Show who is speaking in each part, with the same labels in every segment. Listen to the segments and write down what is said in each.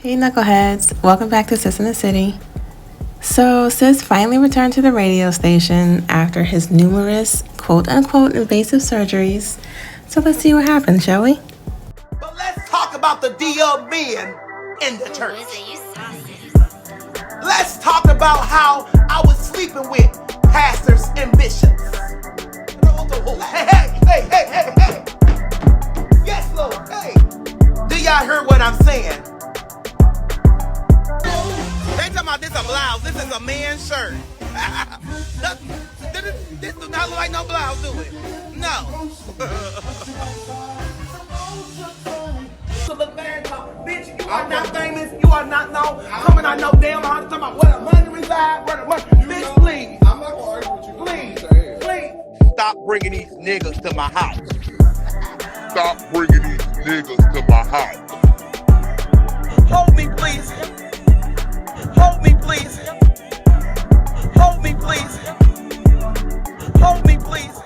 Speaker 1: Hey knuckleheads, welcome back to Sis in the City. So Sis finally returned to the radio station after his numerous quote-unquote invasive surgeries. So let's see what happens, shall we?
Speaker 2: But let's talk about the DL men in the church. Let's talk about how I was sleeping with pastors and bishops. Hey. Yes, Lord, hey. Do y'all hear what I'm saying? They talking about this a blouse. This is a man's shirt. This does not look like no blouse, do it? No. To look bad, bitch, you are not famous. You are not known. Coming out no damn house talking about where the money reside, where the money. Bitch, please. I'm not gonna argue with you. Please. Stop bringing these niggas to my house.
Speaker 3: Stop bringing these niggas to my house.
Speaker 2: Hold me, please. Hold me, please. Hold me, please. Hold me, please.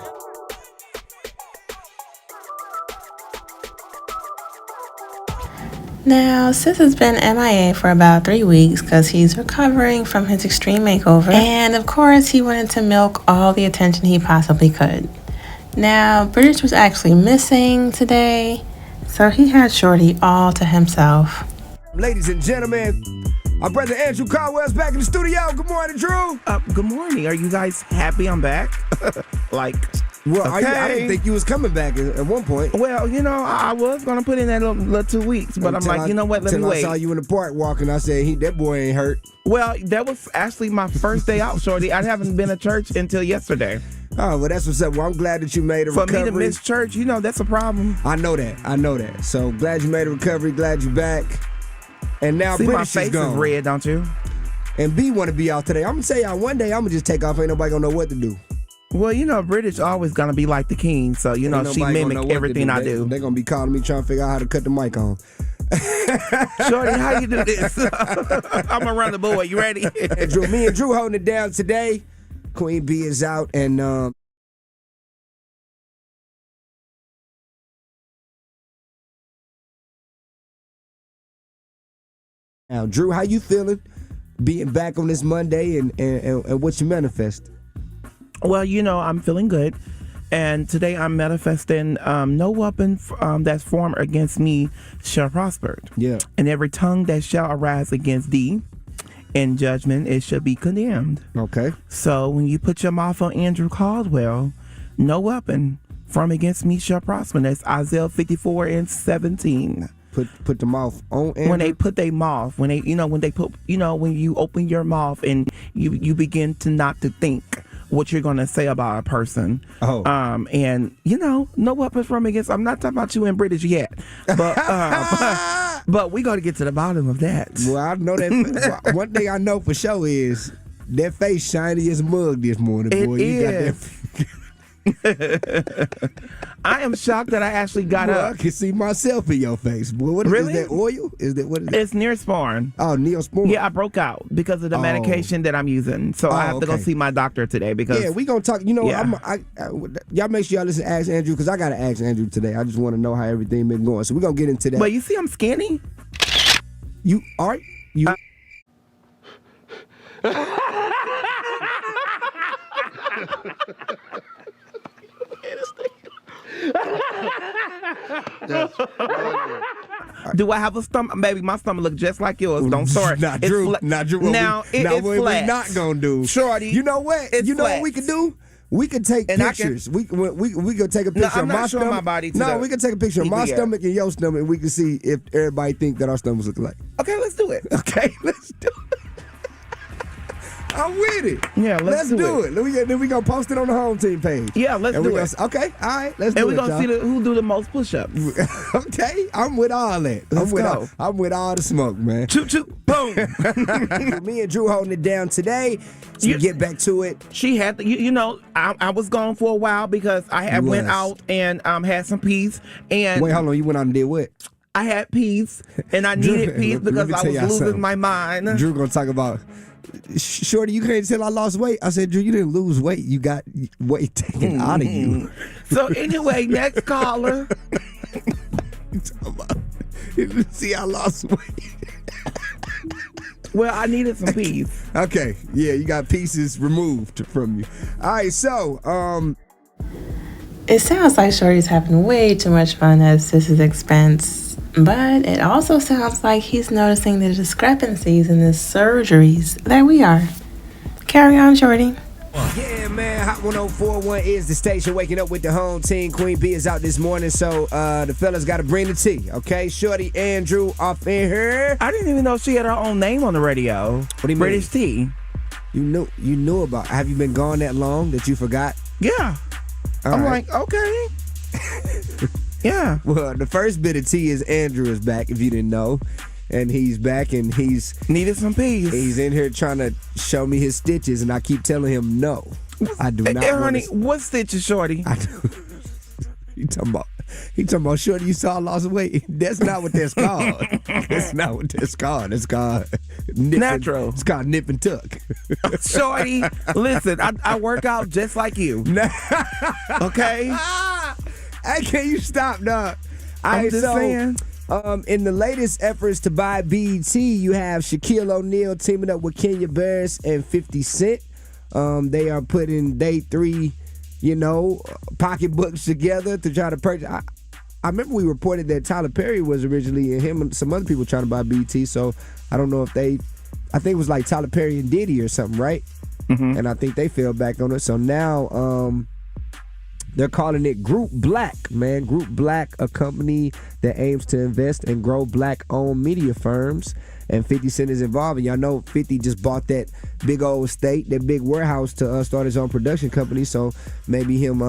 Speaker 1: Now, Sis has been MIA for about 3 weeks because he's recovering from his extreme makeover. And of course, he wanted to milk all the attention he possibly could. Now, British was actually missing today, so he had Shorty all to himself.
Speaker 4: Ladies and gentlemen, our brother Andrew Caldwell's back in the studio. Good morning, Drew.
Speaker 5: Good morning. Are you guys happy I'm back?
Speaker 4: Well,
Speaker 5: okay.
Speaker 4: I didn't think you was coming back at one point.
Speaker 5: Well, I was going to put in that little 2 weeks, but I'm like, you know what, let me wait.
Speaker 4: I saw you in the park walking, I said, that boy ain't hurt.
Speaker 5: Well, that was actually my first day out, Shorty. I haven't been to church until yesterday.
Speaker 4: Oh, well, that's what's up. Well, I'm glad that you made a recovery.
Speaker 5: For me to miss church, that's a problem.
Speaker 4: I know that. So glad you made a recovery, glad you back. And now
Speaker 5: See,
Speaker 4: British
Speaker 5: my face
Speaker 4: is gone.
Speaker 5: is red, don't you?
Speaker 4: And B want to be out today. I'm going to tell y'all, one day I'm going to just take off. Ain't nobody going to know what to do.
Speaker 5: Well, British always going to be like the king, so, she mimic everything I do.
Speaker 4: They're going to be calling me trying to figure out how to cut the mic on.
Speaker 5: Shorty, how you do this? I'm going to run the board. You ready?
Speaker 4: Me and Drew holding it down today. Queen B is out, and now, Drew, how you feeling being back on this Monday and what you manifest?
Speaker 5: Well, I'm feeling good. And today I'm manifesting no weapon that's formed against me shall prosper.
Speaker 4: Yeah.
Speaker 5: And every tongue that shall arise against thee in judgment, it shall be condemned.
Speaker 4: Okay.
Speaker 5: So when you put your mouth on Andrew Caldwell, no weapon formed against me shall prosper. That's Isaiah 54:17.
Speaker 4: Put the mouth on Andrew?
Speaker 5: When they put their mouth, when you open your mouth and you begin to not to think what you're going to say about a person.
Speaker 4: Oh.
Speaker 5: And, no weapons from against. I'm not talking about you in British yet. But we got to get to the bottom of that.
Speaker 4: Well, I know that. One thing I know for sure is that face shiny as a mug this morning, boy.
Speaker 5: You got that. I am shocked that I actually got up.
Speaker 4: I can see myself in your face. Boy, what is,
Speaker 5: really?
Speaker 4: Is that oil? What is it?
Speaker 5: It's Neosporin.
Speaker 4: Oh, Neosporin.
Speaker 5: Yeah, I broke out because of the medication that I'm using. So I have to go see my doctor today because...
Speaker 4: Yeah, we going to talk.
Speaker 5: Yeah.
Speaker 4: Y'all make sure y'all listen to Ask Andrew because I got to ask Andrew today. I just want to know how everything been going. So we're going to get into that.
Speaker 5: But you see I'm skinny?
Speaker 4: You are? You...
Speaker 5: Do I have a stomach? Baby, my stomach look just like yours. Don't start.
Speaker 4: Not Drew.
Speaker 5: Now, it's
Speaker 4: what
Speaker 5: flat.
Speaker 4: we not going to do.
Speaker 5: Shorty.
Speaker 4: You know what?
Speaker 5: It's
Speaker 4: know
Speaker 5: flat.
Speaker 4: what we can do? We could take pictures. We could take a picture
Speaker 5: I'm
Speaker 4: of
Speaker 5: not
Speaker 4: my
Speaker 5: showing
Speaker 4: stomach.
Speaker 5: my body to
Speaker 4: no, we could take a picture of my stomach and your stomach, and we can see if everybody think that our stomachs look alike.
Speaker 5: Okay, let's do it.
Speaker 4: Okay, let's do it. I'm with it.
Speaker 5: Yeah, let's do
Speaker 4: it. Then we gonna post it on the home team page.
Speaker 5: Yeah, let's do it.
Speaker 4: Okay, all right, let's do it.
Speaker 5: And we're gonna see who do the most push-ups.
Speaker 4: Okay, I'm with all that. I'm with all the smoke, man.
Speaker 5: Choo choo, boom.
Speaker 4: Me and Drew holding it down today. So we get back to it.
Speaker 5: She had, I was gone for a while because I went out and had some peace. And
Speaker 4: wait, hold on, you went out and did what?
Speaker 5: I had peace, and I needed peace because I was losing my mind.
Speaker 4: Drew gonna talk about. Shorty, you can't tell I lost weight. I said, Drew, you didn't lose weight. You got weight taken out of you.
Speaker 5: So anyway, next caller.
Speaker 4: See, I lost weight.
Speaker 5: Well, I needed some peas.
Speaker 4: Okay, yeah, you got pieces removed from you. All right, so
Speaker 1: It sounds like Shorty's having way too much fun at Sis's expense, but it also sounds like he's noticing the discrepancies in the surgeries that we are. Carry on, Shorty.
Speaker 4: yeah, man, Hot 1041 is the station. Waking up with the home team. Queen B is out this morning, so the fellas got to bring the tea. Okay, Shorty, Andrew, off in here.
Speaker 5: I didn't even know she had her own name on the radio.
Speaker 4: What do you mean?
Speaker 5: British Tea.
Speaker 4: You knew about. Have you been gone that long that you forgot?
Speaker 5: Yeah.
Speaker 4: All
Speaker 5: I'm
Speaker 4: right.
Speaker 5: like, okay. Yeah.
Speaker 4: Well, the first bit of tea is Andrew is back, if you didn't know. And he's back and he's
Speaker 5: Needed some peas.
Speaker 4: in here trying to show me his stitches, and I keep telling him no. I do not
Speaker 5: Hey,
Speaker 4: want
Speaker 5: honey,
Speaker 4: to.
Speaker 5: what stitches, Shorty?
Speaker 4: I do. He talking about Shorty, you saw I lost weight. That's not what that's called. That's not what that's called. It's called
Speaker 5: Natural.
Speaker 4: It's called nip and tuck.
Speaker 5: Shorty, listen, I work out just like you. Okay?
Speaker 4: Hey, can you stop, dog?
Speaker 5: I'm just saying.
Speaker 4: In the latest efforts to buy BET, you have Shaquille O'Neal teaming up with Kenya Barris and 50 Cent. They are putting day 3, pocketbooks together to try to purchase. I remember we reported that Tyler Perry was originally, and him and some other people trying to buy BET, so I don't know if I think it was like Tyler Perry and Diddy or something, right? Mm-hmm. And I think they fell back on it. So now they're calling it Group Black, man. Group Black, a company that aims to invest and grow black-owned media firms. And 50 Cent is involved. And y'all know 50 just bought that big old estate, that big warehouse to start his own production company. So maybe him,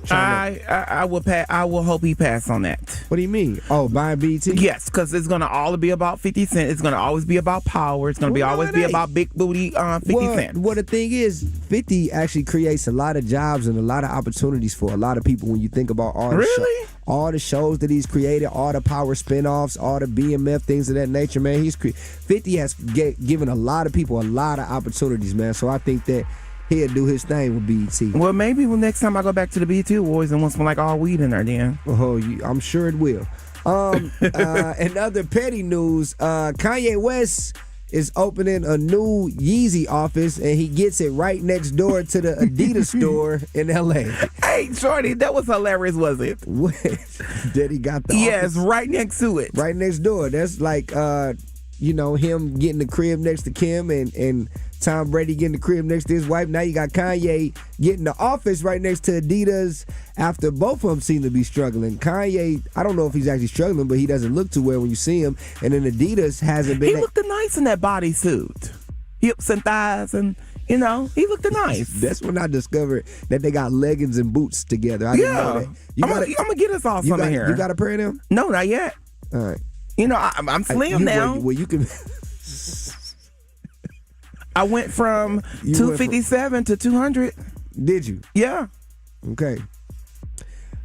Speaker 4: trying
Speaker 5: I will hope he pass on that.
Speaker 4: What do you mean? Oh, buying BET?
Speaker 5: Yes, because it's gonna all be about 50 Cent. It's gonna always be about power. It's gonna always be about big booty 50 Cent.
Speaker 4: Well, the thing is, 50 actually creates a lot of jobs and a lot of opportunities for a lot of people when you think about all the all the shows that he's created, all the power spinoffs, all the BMF things of that nature, man. 50 has given a lot of people a lot of opportunities, man. So I think that he'll do his thing with BET.
Speaker 5: Well, maybe next time I go back to the BET Awards and want some like all weed in there, then.
Speaker 4: Oh, I'm sure it will. In other petty news, Kanye West is opening a new Yeezy office, and he gets it right next door to the Adidas store in LA.
Speaker 5: Hey, Shorty, that was hilarious, was it?
Speaker 4: What? That he got the
Speaker 5: Yes,
Speaker 4: office
Speaker 5: right next to it.
Speaker 4: right next door. That's like him getting the crib next to Kim and Tom Brady getting the crib next to his wife. Now you got Kanye getting the office right next to Adidas after both of them seem to be struggling. Kanye, I don't know if he's actually struggling, but he doesn't look too well when you see him. And then Adidas hasn't been...
Speaker 5: He looked nice in that bodysuit. Hips and thighs and, he looked nice.
Speaker 4: That's when I discovered that they got leggings and boots together. I didn't know that.
Speaker 5: I'm going to get us all something here.
Speaker 4: You got a pair of them?
Speaker 5: No, not yet.
Speaker 4: All right.
Speaker 5: I'm slim now.
Speaker 4: Well, you can...
Speaker 5: I went from 257 to 200.
Speaker 4: Did you?
Speaker 5: Yeah.
Speaker 4: Okay.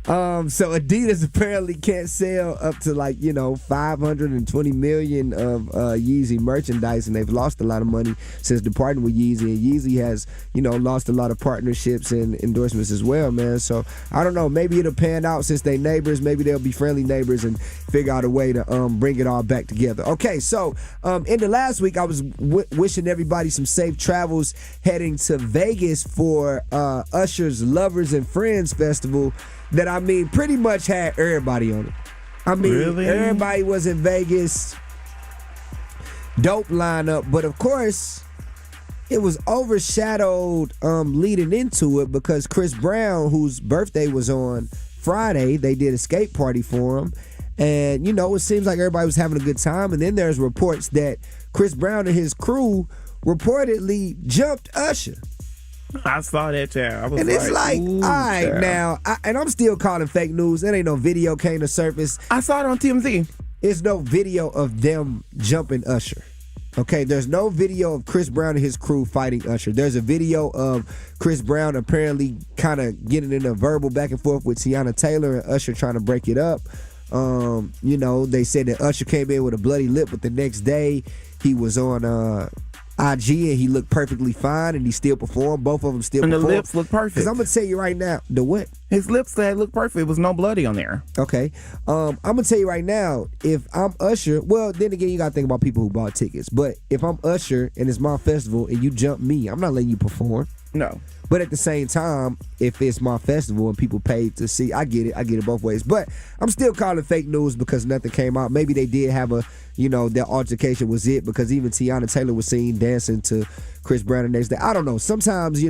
Speaker 4: So Adidas apparently can't sell up to 520 million of Yeezy merchandise, and they've lost a lot of money since departing with Yeezy. And Yeezy has, lost a lot of partnerships and endorsements as well, man. So I don't know. Maybe it'll pan out since they neighbors. Maybe they'll be friendly neighbors and figure out a way to bring it all back together. Okay, so in the last week, I was wishing everybody some safe travels heading to Vegas for Usher's Lovers and Friends Festival. That pretty much had everybody on it.
Speaker 5: Really?
Speaker 4: Everybody was in Vegas. Dope lineup, but of course, it was overshadowed leading into it because Chris Brown, whose birthday was on Friday, they did a skate party for him. And, it seems like everybody was having a good time. And then there's reports that Chris Brown and his crew reportedly jumped Usher.
Speaker 5: I saw that, child.
Speaker 4: And it's like, all right, child. Now, and I'm still calling fake news. There ain't no video came to surface.
Speaker 5: I saw it on TMZ.
Speaker 4: There's no video of them jumping Usher. Okay, there's no video of Chris Brown and his crew fighting Usher. There's a video of Chris Brown apparently kind of getting in a verbal back and forth with Tiana Taylor and Usher trying to break it up. They said that Usher came in with a bloody lip, but the next day he was on IG and he looked perfectly fine and he still performed. Both of them still
Speaker 5: And
Speaker 4: performed.
Speaker 5: the lips look perfect.
Speaker 4: Because I'm going to tell you right now, the what?
Speaker 5: His lips said look perfect. It was no bloody on there.
Speaker 4: Okay. I'm going to tell you right now, if I'm Usher, well, then again, you got to think about people who bought tickets. But if I'm Usher and it's my festival and you jump me, I'm not letting you perform.
Speaker 5: No.
Speaker 4: But at the same time, if it's my festival and people paid to see, I get it both ways. But I'm still calling fake news because nothing came out. Maybe they did have their altercation was it, because even Tiana Taylor was seen dancing to Chris Brown the next day. I don't know. Sometimes,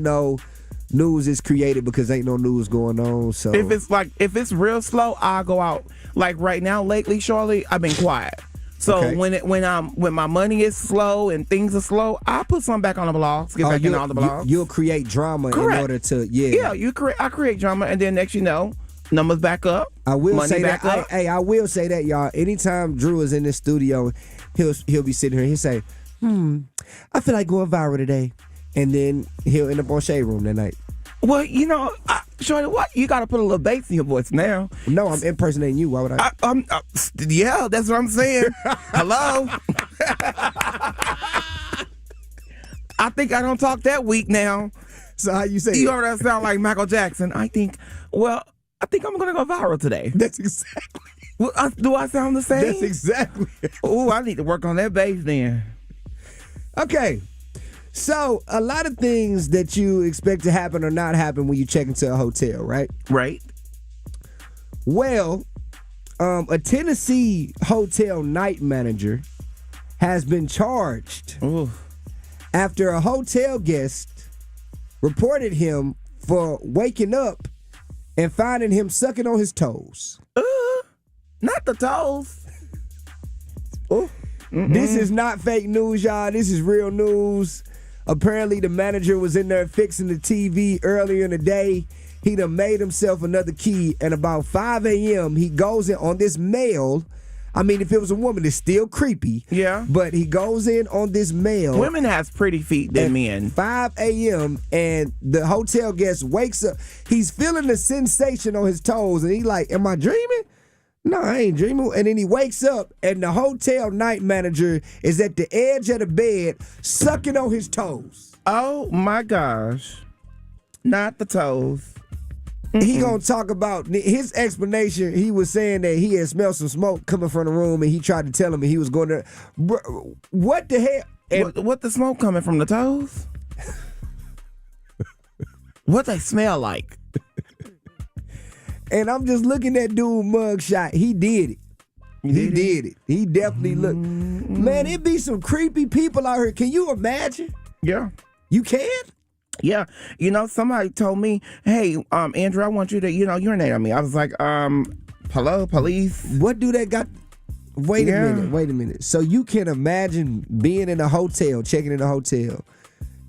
Speaker 4: news is created because ain't no news going on. So
Speaker 5: if it's real slow, I'll go out. Like right now, lately, Shorty, I've been quiet. So
Speaker 4: Okay.
Speaker 5: when my money is slow and things are slow, I put something back on the blogs. Get back in all the blogs.
Speaker 4: You'll create drama
Speaker 5: Correct.
Speaker 4: in order to
Speaker 5: I create drama, and then next numbers back up.
Speaker 4: I will
Speaker 5: money
Speaker 4: say
Speaker 5: back
Speaker 4: that.
Speaker 5: up.
Speaker 4: Hey, I will say that, y'all. Anytime Drew is in this studio, he'll be sitting here and he'll say, I feel like going viral today, and then he'll end up on Shade Room that night.
Speaker 5: Well, Shorty, what? You got to put a little bass in your voice now.
Speaker 4: No, I'm impersonating you. Why would I?
Speaker 5: Yeah, that's what I'm saying. Hello? I think I don't talk that weak now.
Speaker 4: So how you say
Speaker 5: You
Speaker 4: it?
Speaker 5: heard that sound like Michael Jackson. I think I'm going to go viral today.
Speaker 4: That's exactly.
Speaker 5: Well, do I sound the same?
Speaker 4: That's exactly.
Speaker 5: Oh, I need to work on that bass then.
Speaker 4: Okay. So a lot of things that you expect to happen or not happen when you check into a hotel, right?
Speaker 5: Right.
Speaker 4: Well, a Tennessee hotel night manager has been charged
Speaker 5: Ooh.
Speaker 4: after a hotel guest reported him for waking up and finding him sucking on his toes.
Speaker 5: Not the toes.
Speaker 4: This is not fake news, y'all. This is real news. Apparently, the manager was in there fixing the TV earlier in the day. He done made himself another key, and about 5 a.m., he goes in on this male. I mean, if it was a woman, it's still creepy.
Speaker 5: Yeah.
Speaker 4: But he goes in on this male.
Speaker 5: Women has pretty feet than men.
Speaker 4: 5 a.m., and the hotel guest wakes up. He's feeling the sensation on his toes, and he like, am I dreaming? No, I ain't dreaming. And then he wakes up, and the hotel night manager is at the edge of the bed sucking on his toes.
Speaker 5: Oh, my gosh. Not the toes.
Speaker 4: He gonna talk about his explanation. He was saying that he had smelled some smoke coming from the room, and he tried to tell him, and he was going to. What the hell? And
Speaker 5: What the smoke coming from the toes? What they smell like?
Speaker 4: And I'm just looking at dude mugshot. He did it. He did it. He definitely looked. Man, it be some creepy people out here. Can you imagine?
Speaker 5: Yeah.
Speaker 4: You can?
Speaker 5: Yeah. Somebody told me, hey, Andrew, I want you to, urinate on me. I was like, hello, police.
Speaker 4: What do they got? Wait
Speaker 5: Yeah.
Speaker 4: a minute. So you can imagine being in a hotel, checking in a hotel,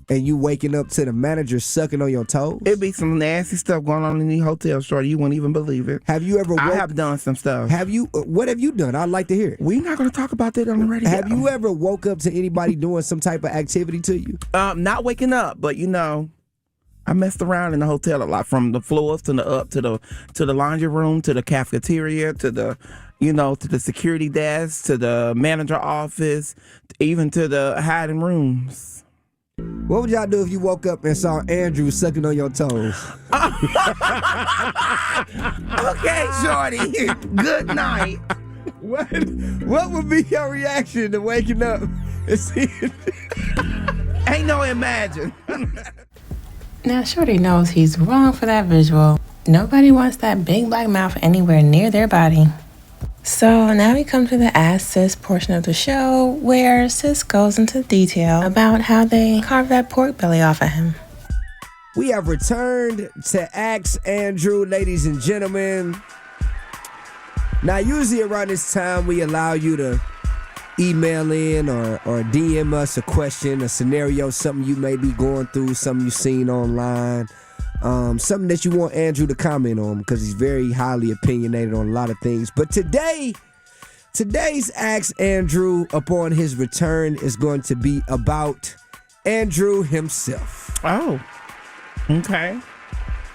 Speaker 4: and you waking up to the manager sucking on your toes?
Speaker 5: It'd be some nasty stuff going on in the hotel, Shorty. You wouldn't even believe it.
Speaker 4: Have you ever
Speaker 5: I have done some stuff.
Speaker 4: What have you done? I'd like to hear it.
Speaker 5: We're not going to talk about that on the radio.
Speaker 4: Have you ever woke up to anybody doing some type of activity to you?
Speaker 5: Not waking up, but I messed around in the hotel a lot, from the floors to the laundry room, to the cafeteria, to the to the security desk, to the manager office, even to the hiding rooms.
Speaker 4: What would y'all do if you woke up and saw Andrew sucking on your toes?
Speaker 5: Okay, Shorty. Good night.
Speaker 4: What would be your reaction to waking up and seeing?
Speaker 5: Ain't no imagine.
Speaker 1: Now, Shorty knows he's wrong for that visual. Nobody wants that big black mouth anywhere near their body. So now we come to the Ask Sis portion of the show, where Sis goes into detail about how they carved that pork belly off of him.
Speaker 4: We have returned to Ask Andrew, ladies and gentlemen. Now, usually around this time, we allow you to email in or DM us a question, a scenario, something you may be going through, something you've seen online, something that you want Andrew to comment on, because he's very highly opinionated on a lot of things. But today's Ask Andrew upon his return is going to be about Andrew himself.
Speaker 5: Oh, okay.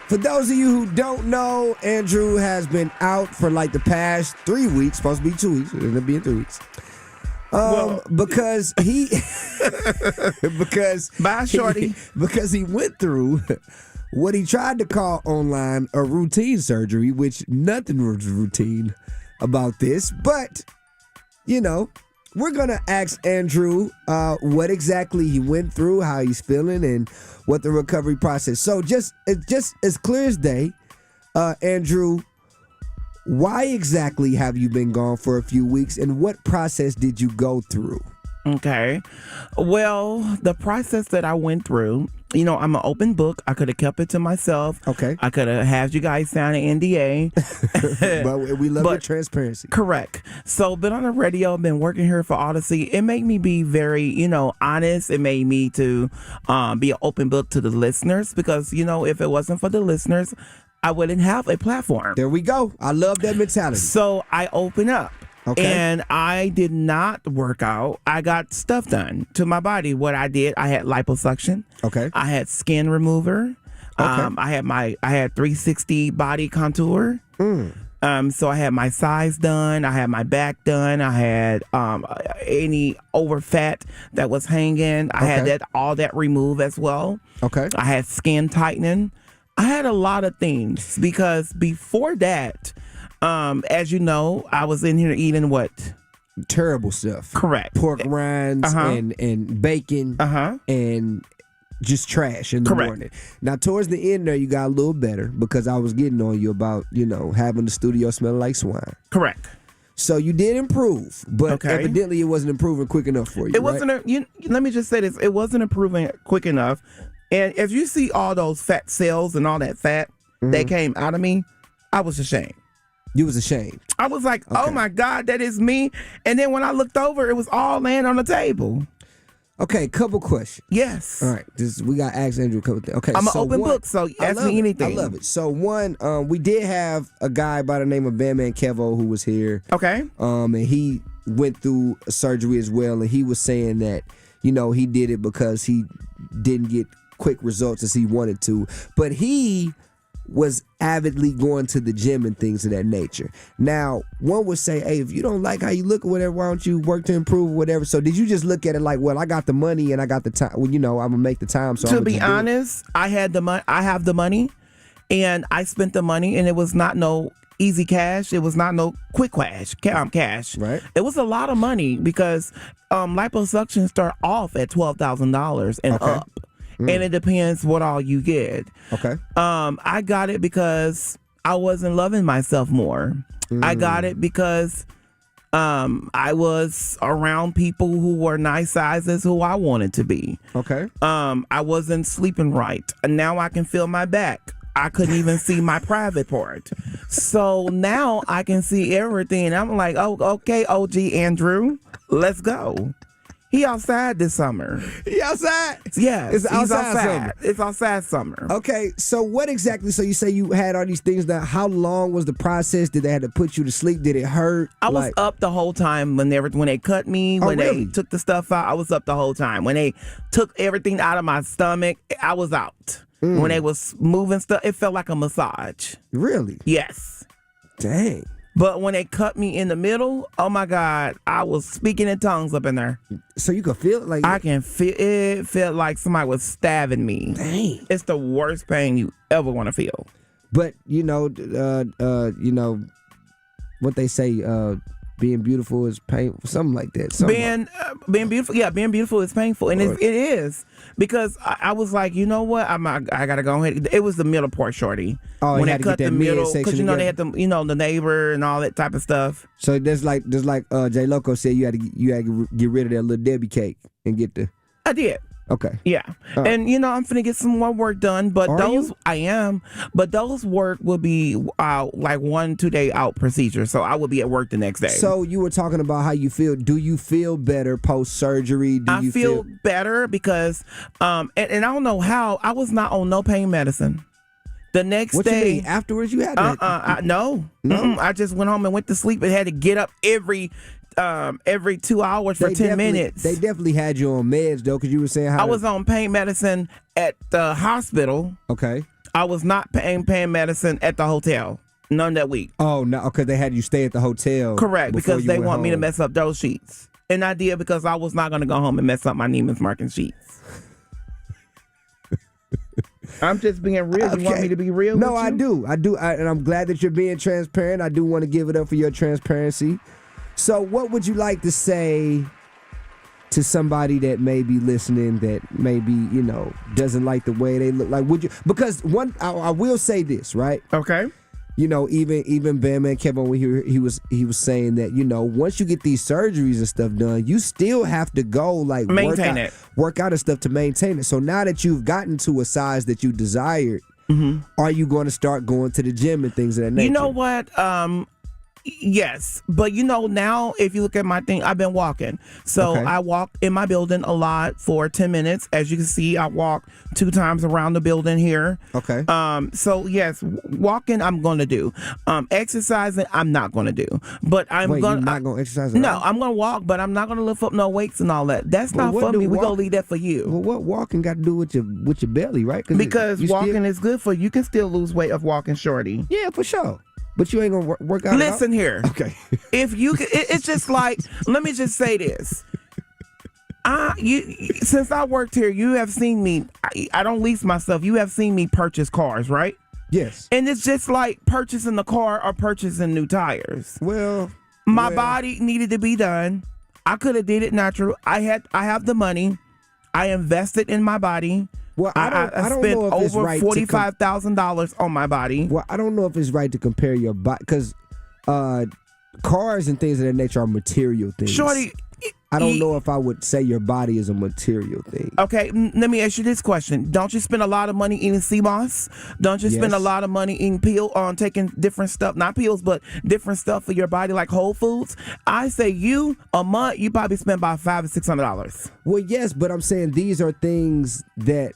Speaker 4: For those of you who don't know, Andrew has been out for like the past 3 weeks, supposed to be 2 weeks, it'll be in 3 weeks. Because he because
Speaker 5: Bye, Shorty.
Speaker 4: because he went through what he tried to call online a routine surgery, which nothing was routine about this. But, you know, we're going to ask Andrew what exactly he went through, how he's feeling, and what the recovery process. So just as clear as day, Andrew, why exactly have you been gone for a few weeks, and what process did you go through?
Speaker 5: Okay. Well, the process that I went through, you know, I'm an open book. I could have kept it to myself.
Speaker 4: Okay.
Speaker 5: I could have had you guys sign an NDA.
Speaker 4: But we love your transparency.
Speaker 5: Correct. So, been on the radio, been working here for Odyssey. It made me be very, you know, honest. It made me to be an open book to the listeners because, you know, if it wasn't for the listeners, I wouldn't have a platform.
Speaker 4: There we go. I love that mentality.
Speaker 5: So I open up.
Speaker 4: Okay.
Speaker 5: And I did not work out. I got stuff done to my body. What I did, I had liposuction.
Speaker 4: Okay.
Speaker 5: I had skin remover.
Speaker 4: Okay.
Speaker 5: I had 360 body contour. So I had my size done. I had my back done. I had any over fat that was hanging. I had all that removed as well.
Speaker 4: Okay.
Speaker 5: I had skin tightening. I had a lot of things because before that, as you know, I was in here eating what?
Speaker 4: Terrible stuff.
Speaker 5: Correct.
Speaker 4: Pork rinds and bacon and just trash in the morning. Now, towards the end there, you got a little better because I was getting on you about, you know, having the studio smelling like swine.
Speaker 5: Correct.
Speaker 4: So you did improve, but evidently it wasn't improving quick enough for you.
Speaker 5: It wasn't. Let me just say this: it wasn't improving quick enough. And if you see all those fat cells and all that fat that came out of me, I was ashamed.
Speaker 4: You was ashamed.
Speaker 5: I was like, oh my God, that is me. And then when I looked over, it was all laying on the table.
Speaker 4: Okay, couple questions.
Speaker 5: Yes.
Speaker 4: All right, we got to ask Andrew a couple things. Okay,
Speaker 5: I'm an open book, so ask me anything.
Speaker 4: I love it. So one, we did have a guy by the name of Bandman Kevo who was here.
Speaker 5: Okay.
Speaker 4: And he went through a surgery as well, and he was saying that, you know, he did it because he didn't get quick results as he wanted to, but he was avidly going to the gym and things of that nature. Now, one would say, hey, if you don't like how you look or whatever, why don't you work to improve or whatever? So did you just look at it like, well, I got the money and I got the time, well, you know, I'm gonna make the time. So
Speaker 5: to be honest, I had the money. I have the money, and I spent the money, and it was not no easy cash. It was not no quick cash.
Speaker 4: Right.
Speaker 5: It was a lot of money because liposuction start off at $12,000 and up. And it depends what all you get.
Speaker 4: Okay.
Speaker 5: I got it because I wasn't loving myself more. I got it because I was around people who were nice sizes who I wanted to be.
Speaker 4: Okay.
Speaker 5: I wasn't sleeping right. And now I can feel my back. I couldn't even see my private part. So now I can see everything. I'm like, oh, okay, OG Andrew, let's go. He outside this summer.
Speaker 4: He outside?
Speaker 5: Yes.
Speaker 4: It's outside summer.
Speaker 5: It's outside summer.
Speaker 4: Okay, so what exactly, so you say you had all these things done. How long was the process? Did they have to put you to sleep? Did it hurt?
Speaker 5: I was up the whole time when they cut me, when they took the stuff out, I was up the whole time. When they took everything out of my stomach, I was out. When they was moving stuff, it felt like a massage.
Speaker 4: Really?
Speaker 5: Yes.
Speaker 4: Dang.
Speaker 5: But when they cut me in the middle, oh my God, I was speaking in tongues up in there.
Speaker 4: So you could feel it like
Speaker 5: I can feel it. Felt like somebody was stabbing me.
Speaker 4: Dang.
Speaker 5: It's the worst pain you ever want to feel.
Speaker 4: But you know what they say, being beautiful is painful, something like that.
Speaker 5: Being beautiful is painful, and it is because I was like, you know what, I gotta go ahead. It was the middle part, Shorty.
Speaker 4: Oh,
Speaker 5: when
Speaker 4: they
Speaker 5: they cut the middle, because you know
Speaker 4: together.
Speaker 5: they had the neighbor and all that type of stuff.
Speaker 4: So there's like J Loco said, you had to get rid of that little Debbie cake and get the.
Speaker 5: I did.
Speaker 4: Okay.
Speaker 5: Yeah. And I'm finna get some more work done, but but those work will be like 1-2 day out procedure. So I will be at work the next day.
Speaker 4: So you were talking about how you feel. Do you feel better post surgery?
Speaker 5: I feel better because and I don't know how, I was not on no pain medicine. The next
Speaker 4: what
Speaker 5: day,
Speaker 4: you mean? Afterwards you had that?
Speaker 5: No. I just went home and went to sleep and had to get up every 2 hours for 10 minutes.
Speaker 4: They definitely had you on meds though, because you were saying how
Speaker 5: I was on pain medicine at the hospital.
Speaker 4: Okay.
Speaker 5: I was not paying pain medicine at the hotel. None that week.
Speaker 4: Oh no, because they had you stay at the hotel.
Speaker 5: Correct, because they want me to mess up those sheets. an idea because I was not going to go home and mess up my Neiman's Marcus sheets. I'm just being real.
Speaker 4: Okay.
Speaker 5: You want me to be real?
Speaker 4: No,
Speaker 5: with
Speaker 4: I
Speaker 5: you?
Speaker 4: do. And I'm glad that you're being transparent. I do want to give it up for your transparency. So what would you like to say to somebody that may be listening that maybe, you know, doesn't like the way they look? Like, would you? Because I will say this, right?
Speaker 5: Okay.
Speaker 4: You know, even Bandman kept on when he was saying that, you know, once you get these surgeries and stuff done, you still have to go like work out and stuff to maintain it. So now that you've gotten to a size that you desired, are you going to start going to the gym and things of that nature?
Speaker 5: You know what? Yes, but you know, now if you look at my thing, I've been walking. So
Speaker 4: Okay.
Speaker 5: I walk in my building a lot for 10 minutes. As you can see, I walk 2 times around the building here.
Speaker 4: Okay.
Speaker 5: So yes, walking I'm going to do. Exercising I'm not going to do. But I'm
Speaker 4: Wait,
Speaker 5: going
Speaker 4: you're not going to exercise at
Speaker 5: No,
Speaker 4: all?
Speaker 5: I'm going to walk, but I'm not going to lift up no weights and all that. That's
Speaker 4: Well,
Speaker 5: not
Speaker 4: what
Speaker 5: for
Speaker 4: do
Speaker 5: me. We're going
Speaker 4: walk-
Speaker 5: to leave that for you.
Speaker 4: Well, what walking got to do with your belly, right?
Speaker 5: Because
Speaker 4: you
Speaker 5: walking
Speaker 4: still,
Speaker 5: is good for you. You can still lose weight of walking, Shorty.
Speaker 4: yeah, for sure. But you ain't gonna work out.
Speaker 5: Listen here.
Speaker 4: Okay.
Speaker 5: If you, it's just like, let me just say this. Since I worked here, you have seen me. I don't lease myself. You have seen me purchase cars, right?
Speaker 4: Yes.
Speaker 5: And it's just like purchasing the car or purchasing new tires.
Speaker 4: Well,
Speaker 5: My body needed to be done. I could have did it natural. I have the money. I invested in my body.
Speaker 4: Well, I don't
Speaker 5: spent
Speaker 4: know if it's
Speaker 5: over
Speaker 4: right
Speaker 5: $45,000 on my body.
Speaker 4: Well, I don't know if it's right to compare your body because cars and things of that nature are material things.
Speaker 5: Shorty,
Speaker 4: I don't know if I would say your body is a material thing.
Speaker 5: Okay, let me ask you this question. Don't you spend a lot of money eating sea moss? Don't you spend a
Speaker 4: Yes.
Speaker 5: lot of money eating taking different stuff, not pills, but different stuff for your body like Whole Foods? I say a month, you probably spend about $500 to $600.
Speaker 4: Well, yes, but I'm saying these are things that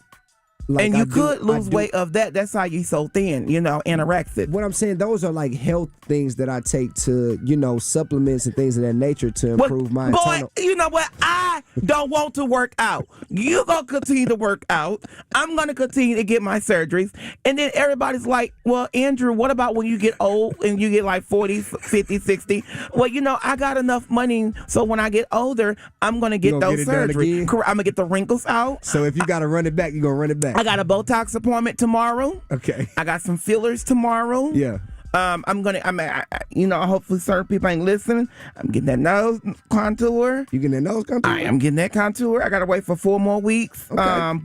Speaker 4: like
Speaker 5: and you
Speaker 4: I
Speaker 5: could
Speaker 4: do-
Speaker 5: lose
Speaker 4: I do-
Speaker 5: weight of that. That's how you so thin, anorexic.
Speaker 4: What I'm saying, those are like health things that I take to, supplements and things of that nature to improve my
Speaker 5: boy,
Speaker 4: internal.
Speaker 5: you know what? I don't want to work out. You gonna continue to work out. I'm gonna continue to get my surgeries. And then everybody's like, well, Andrew, what about when you get old and you get like 40, 50, 60? Well, I got enough money, so when I get older, I'm gonna get
Speaker 4: You gonna
Speaker 5: those
Speaker 4: get it done
Speaker 5: surgeries.
Speaker 4: again?
Speaker 5: I'm gonna get the wrinkles out.
Speaker 4: So if you got to run it back, you're going to run it back.
Speaker 5: I got a Botox appointment tomorrow.
Speaker 4: Okay.
Speaker 5: I got some fillers tomorrow.
Speaker 4: Yeah.
Speaker 5: Hopefully certain people ain't listening. I'm getting that nose contour.
Speaker 4: You getting that nose contour?
Speaker 5: I am getting that contour. I gotta wait for 4 more weeks.
Speaker 4: Okay.
Speaker 5: I'm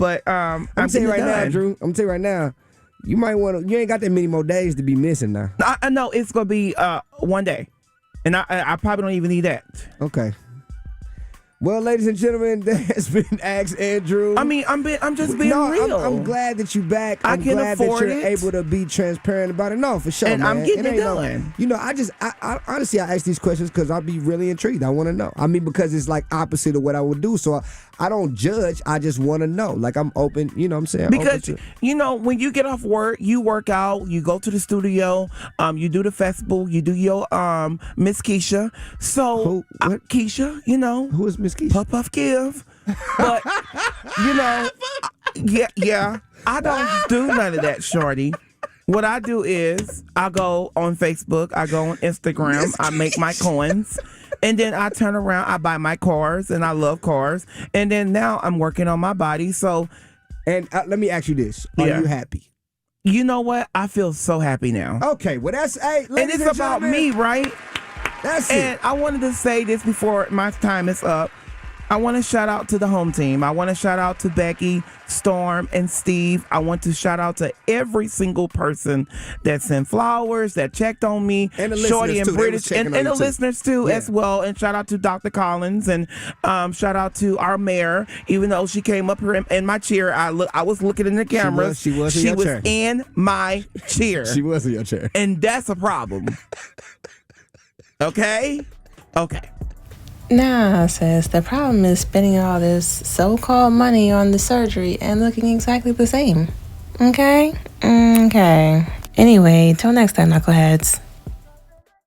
Speaker 4: I'm telling you right now, Drew. I'm telling you right now. You might want to. You ain't got that many more days to be missing now.
Speaker 5: I know it's gonna be 1 day, and I probably don't even need that.
Speaker 4: Okay. Well, ladies and gentlemen, that has been Ask Andrew.
Speaker 5: I mean, I'm just being real.
Speaker 4: I'm glad that you back.
Speaker 5: I
Speaker 4: I'm
Speaker 5: can
Speaker 4: glad that
Speaker 5: afford
Speaker 4: you're
Speaker 5: it.
Speaker 4: able to be transparent about it. No, for sure,
Speaker 5: And
Speaker 4: man.
Speaker 5: I'm getting it
Speaker 4: ain't
Speaker 5: done.
Speaker 4: I honestly, I ask these questions because I'll be really intrigued. I want to know. I mean, because it's like opposite of what I would do. So I don't judge. I just want to know. Like I'm open. You know what I'm saying?
Speaker 5: Because when you get off work, you work out, you go to the studio, you do the festival, you do your Miss Keisha. So
Speaker 4: What?
Speaker 5: Keisha,
Speaker 4: Who is Miss Keisha?
Speaker 5: Puff Puff Give. But yeah, I don't do none of that, Shorty. What I do is I go on Facebook, I go on Instagram, I make my coins. And then I turn around, I buy my cars, and I love cars. And then now I'm working on my body. So,
Speaker 4: And let me ask you this: Are
Speaker 5: Yeah.
Speaker 4: you happy?
Speaker 5: you know what? I feel so happy now.
Speaker 4: Okay. Well, that's
Speaker 5: And
Speaker 4: ladies
Speaker 5: it's about
Speaker 4: gentlemen,
Speaker 5: me, right?
Speaker 4: That's
Speaker 5: And
Speaker 4: it.
Speaker 5: I wanted to say this before my time is up. I want to shout out to the home team. I want to shout out to Becky, Storm, and Steve. I want to shout out to every single person that sent flowers, that checked on me,
Speaker 4: And the
Speaker 5: Shorty
Speaker 4: listeners,
Speaker 5: and
Speaker 4: too. They was
Speaker 5: British,
Speaker 4: checking
Speaker 5: and
Speaker 4: on
Speaker 5: the
Speaker 4: you, too.
Speaker 5: listeners too,
Speaker 4: Yeah.
Speaker 5: as well. And shout out to Dr. Collins, and shout out to our mayor. Even though she came up here in my chair, I was looking in the cameras.
Speaker 4: She was in your chair.
Speaker 5: in my chair,
Speaker 4: She was in your chair.
Speaker 5: and that's a problem. Okay.
Speaker 1: Nah, sis, the problem is spending all this so-called money on the surgery and looking exactly the same. Okay? Okay. Anyway, till next time, knuckleheads.